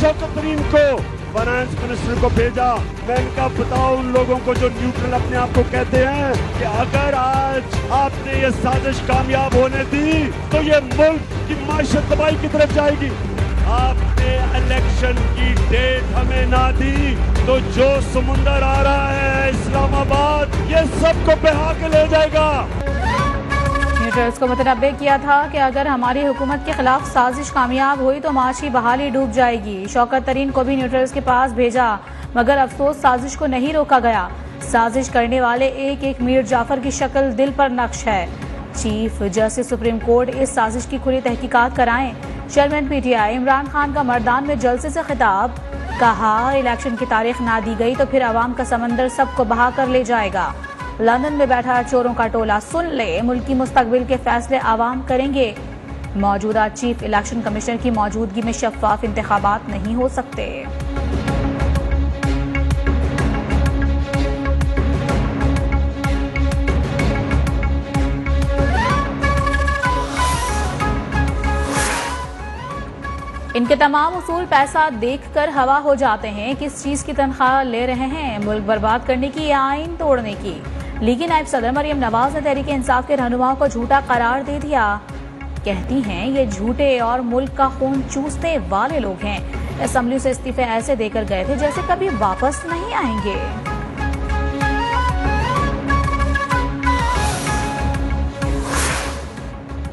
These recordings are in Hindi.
शौकत तरीन को फाइनेंस मिनिस्टर को भेजा। मैं इनका बताओ उन लोगों को जो न्यूट्रल अपने आप को कहते हैं कि अगर आज आपने ये साजिश कामयाब होने दी तो ये मुल्क की माशत तबाही की तरफ जाएगी। आपने इलेक्शन की डेट हमें ना दी तो जो समुंदर आ रहा है इस्लामाबाद ये सबको बहा के ले जाएगा। न्यूट्रल्स को मुतनब्बे किया था कि अगर हमारी हुकूमत के खिलाफ साजिश कामयाब हुई तो माशी बहाली डूब जाएगी। शौकत तरीन को भी न्यूट्रल्स के पास भेजा मगर अफसोस साजिश को नहीं रोका गया। साजिश करने वाले एक एक मीर जाफर की शक्ल दिल पर नक्श है। चीफ जस्टिस सुप्रीम कोर्ट इस साजिश की खुली तहकीकात कराएं। चेयरमैन पीटीआई इमरान खान का मर्दान में जलसे से खिताब, कहा इलेक्शन की तारीख ना दी गई तो फिर अवाम का समंदर सबको बहा कर ले जाएगा। लंदन में बैठा चोरों का टोला सुन ले, मुल्क की मुस्तकबिल के फैसले आवाम करेंगे। मौजूदा चीफ इलेक्शन कमिश्नर की मौजूदगी में शफाफ इंतखाबात नहीं हो सकते। इनके तमाम उसूल पैसा देखकर हवा हो जाते हैं। किस चीज की तनख्वाह ले रहे हैं? मुल्क बर्बाद करने की या आइन तोड़ने की? लीगी नायब सदर मरियम नवाज ने तहरीक इंसाफ के रहनुमाओं को झूठा करार दे दिया। कहती हैं ये झूठे और मुल्क का खून चूसने वाले लोग हैं। असेंबली से इस्तीफे ऐसे देकर गए थे जैसे कभी वापस नहीं आएंगे।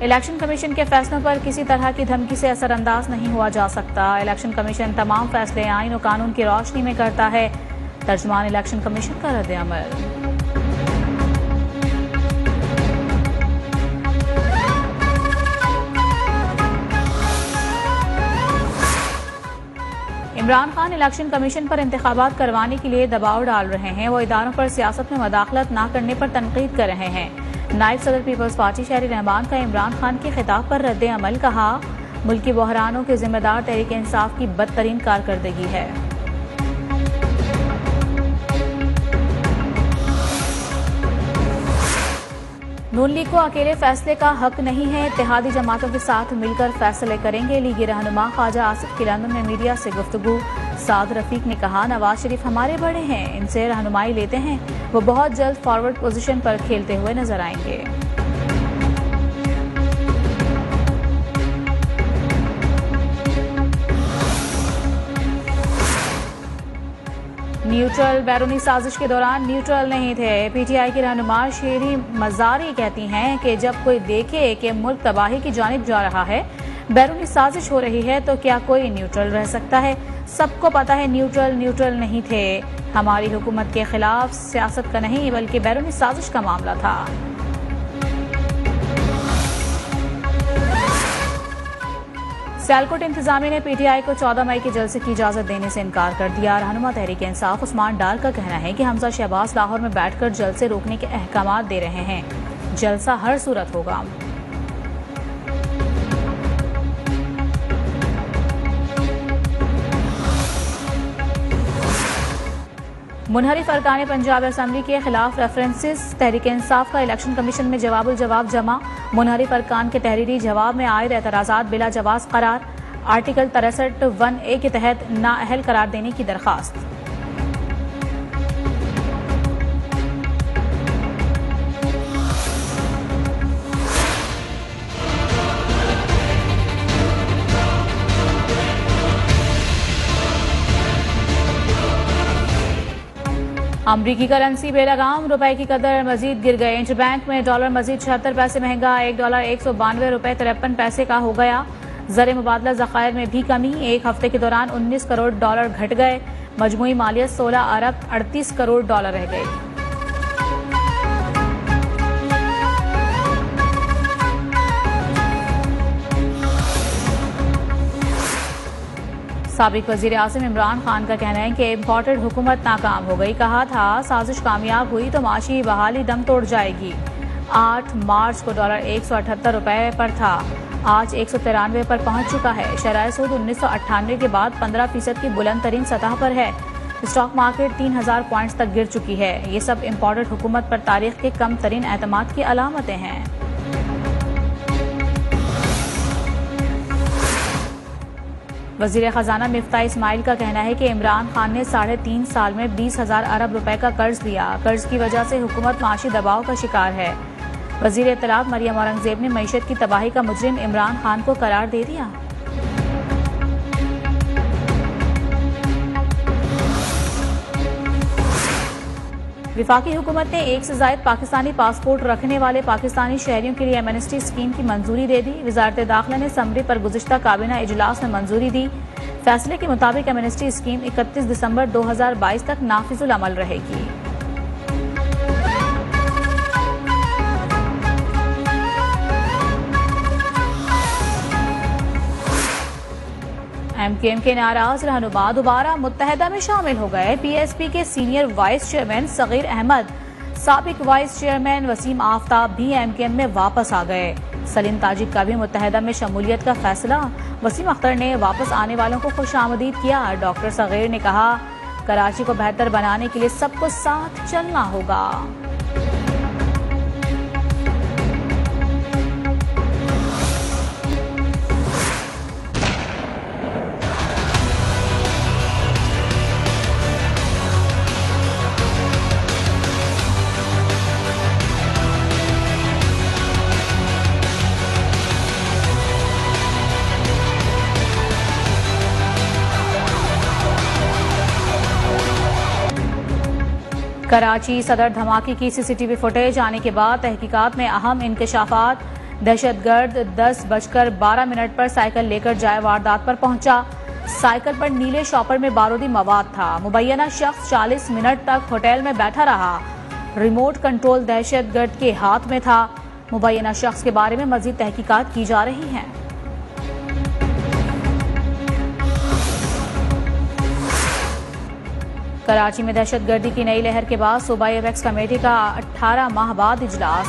इलेक्शन कमीशन के फैसलों पर किसी तरह की धमकी से असरअंदाज नहीं हुआ जा सकता। इलेक्शन कमीशन तमाम फैसले आइन और कानून की रोशनी में करता है। तर्जुमान इलेक्शन कमीशन का रद्द-ए-अमल। इमरान खान इलेक्शन कमीशन पर इंतखाबात करवाने के लिए दबाव डाल रहे हैं। वो इदारों पर सियासत में मदाखलत न करने पर तनकीद कर रहे हैं। नायब सदर पीपल्स पार्टी शहरी रहमान का इमरान खान के खिताब पर रद्द अमल, कहा मुल्की बहरानों के जिम्मेदार तहरीक इंसाफ की बदतरीन कारकर्दगी है। नून लीग को अकेले फैसले का हक नहीं है। इत्तेहादी जमातों के साथ मिलकर फैसले करेंगे। लीगी रहनुमा ख्वाजा आसिफ की लंदन में मीडिया से गुफ्तगू। साद रफीक ने कहा नवाज शरीफ हमारे बड़े हैं, इनसे रहनुमाई लेते हैं। वो बहुत जल्द फॉरवर्ड पोजीशन पर खेलते हुए नजर आएंगे। न्यूट्रल बैरूनी साजिश के दौरान न्यूट्रल नहीं थे। पीटीआई की रहनुमा शेरी मजारी कहती हैं कि जब कोई देखे कि मुल्क तबाही की जानिब जा रहा है, बैरूनी साजिश हो रही है, तो क्या कोई न्यूट्रल रह सकता है? सबको पता है न्यूट्रल नहीं थे। हमारी हुकूमत के खिलाफ सियासत का नहीं बल्कि बैरूनी साजिश का मामला था। सियालकोट इंतजामिया ने पीटीआई को 14 मई के जलसे की इजाजत देने से इनकार कर दिया। रहनुमा तहरीक इंसाफ उस्मान डार का कहना है कि हमजा शहबाज लाहौर में बैठकर जलसे रोकने के अहकामात दे रहे हैं। जलसा हर सूरत होगा। मुनहरिफ अरकान पंजाब असेंबली के खिलाफ रेफरेंसेस। तहरीक इंसाफ का इलेक्शन कमीशन में जवाब जमा। मुनहरिफ अरकान के तहरीरी जवाब में आए एतराजात बिला जवाब करार। आर्टिकल 63(1)A के तहत नाअहल करार देने की दरखास्त। अमरीकी करेंसी बेलगाम रुपए की कदर मजीद गिर गए। इंटरबैंक में डॉलर मजीद 76 पैसे महंगा। $1 192 रुपए 53 पैसे का हो गया। ज़र मुबादला ज़खायर में भी कमी। एक हफ्ते के दौरान $19 करोड़ घट गए। मजमूई मालियत $16 अरब 38 करोड़ रह गई। साबिक वजीर आज़म इमरान खान का कहना है कि इम्पोर्टेड हुकूमत नाकाम हो गई। कहा था साजिश कामयाब हुई तो माशी बहाली दम तोड़ जाएगी। 8 मार्च को डॉलर 178 रुपए पर था, आज 193 पर पहुंच चुका है। शरह सूद 1998 के बाद 15% की बुलंद तरीन सतह पर है। स्टॉक मार्केट 3000 पॉइंट्स तक गिर चुकी है। ये सब इम्पोर्टेड हुकूमत पर तारीख के कम तरीन एतमाद की अलामतें हैं। वजीर खजाना मिफ्ता इस्माइल का कहना है कि इमरान खान ने 3.5 साल में 20,000 अरब रुपए का कर्ज लिया। कर्ज की वजह से हुकूमत माशी दबाव का शिकार है। वजीर इत्तलात मरियम औरंगजेब ने मईशत की तबाही का मुजरिम इमरान खान को करार दे दिया। विफाकी हुकूमत ने 1 से ज़ायद पाकिस्तानी पासपोर्ट रखने वाले पाकिस्तानी शहरियों के लिए एमनेस्टी स्कीम की मंजूरी दे दी। वजारत दाखिला ने समरी पर गुज़िश्ता काबीना इजलास में मंजूरी दी। फैसले के मुताबिक एमनेस्टी स्कीम 31 दिसंबर 2022 तक नाफिजुल अमल रहेगी। एमकेएम के नाराज रहनुमा दोबारा मुत्तहदा में शामिल हो गए। पीएसपी के senior vice chairman Sagheer Ahmed, साबिक वाइस चेयरमैन वसीम आफ्ताब भी एमकेएम में वापस आ गए। सलीम ताजिक का भी मुत्तहदा में शमूलियत का फैसला। वसीम अख्तर ने वापस आने वालों को खुशामदीद किया। डॉक्टर सगीर ने कहा, कराची को बेहतर बनाने के लिए सबको साथ चलना होगा। कराची सदर धमाके की सीसीटीवी फुटेज आने के बाद तहकीकात में अहम इंकशाफात। दहशतगर्द 10:12 पर साइकिल लेकर जाए वारदात पर पहुंचा। साइकिल पर नीले शॉपर में बारूदी मवाद था। मुबैना शख्स 40 मिनट तक होटल में बैठा रहा। रिमोट कंट्रोल दहशतगर्द के हाथ में था। मुबैना शख्स के बारे में मजीद तहकीकात की जा रही हैं। कराची में दहशतगर्दी की नई लहर के बाद सूबाई एपेक्स कमेटी का 18 माह बाद इजलास।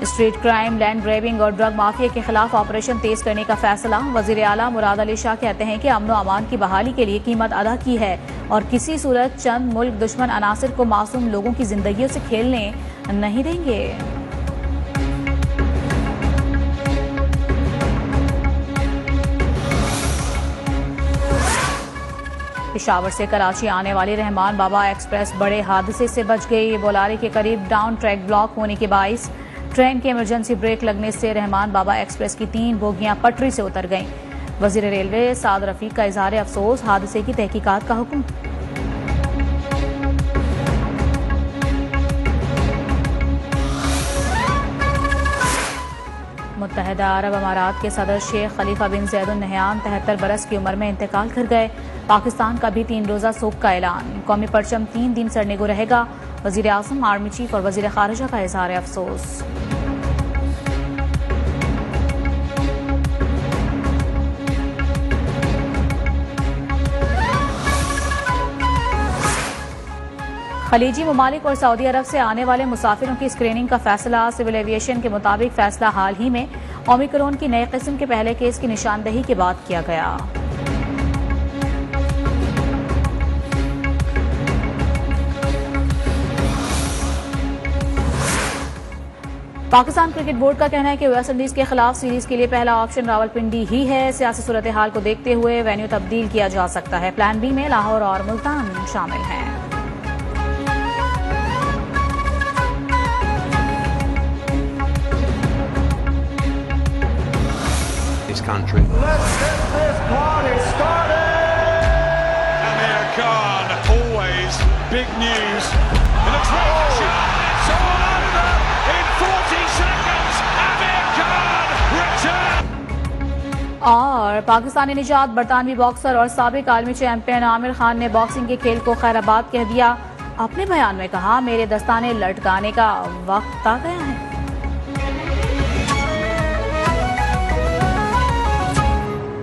स्ट्रीट क्राइम, लैंड ग्रैबिंग और ड्रग माफिया के खिलाफ ऑपरेशन तेज करने का फैसला। वजीर आला मुराद अली शाह कहते हैं कि अमन व अमान की बहाली के लिए कीमत अदा की है और किसी सूरत चंद मुल्क दुश्मन अनासिर को मासूम लोगों की जिंदगियों से खेलने नहीं देंगे। पेशावर से कराची आने वाली रहमान बाबा एक्सप्रेस बड़े हादसे से बच गई। बोलारे के करीब डाउन ट्रैक ब्लॉक होने के बाइस ट्रेन के इमरजेंसी ब्रेक लगने से रहमान बाबा एक्सप्रेस की 3 बोगियां पटरी से उतर गईं। वजीर रेलवे साद रफीक का इजहार अफसोस, हादसे की तहकीकात का हुक्म। मुत्तहदा अरब अमारात के सदर शेख खलीफा बिन ज़ैद अल नहयान 73 बरस की उम्र में इंतकाल कर गए। पाकिस्तान का भी 3 रोज़ा सोग का ऐलान। कौमी परचम 3 दिन सरनेगो रहेगा। वज़ीर आज़म, आर्मी चीफ और वज़ीर खारिजा का इज़हार अफसोस। खलीजी ममालिक और सऊदी अरब से आने वाले मुसाफिरों की स्क्रीनिंग का फैसला। सिविल एविएशन के मुताबिक फैसला हाल ही में ओमिक्रॉन की नए किस्म के पहले केस की निशानदही के बाद किया गया। पाकिस्तान क्रिकेट बोर्ड का कहना है कि वेस्ट इंडीज के खिलाफ सीरीज के लिए पहला ऑप्शन रावलपिंडी ही है। सियासी सूरत हाल को देखते हुए वेन्यू तब्दील किया जा सकता है। प्लान बी में लाहौर और मुल्तान शामिल हैं। Country. Let's get this party started! Amir Khan, always big news. It looks like a shot. It's all over in 40 seconds. Amir Khan return. और पाकिस्तानी निजात बरतानवी बॉक्सर और साबिक आलमी चैंपियन आमिर खान ने बॉक्सिंग के खेल को खैराबाद कह दिया। अपने बयान में कहा, मेरे दस्ताने लटकाने का वक्त आ गया है।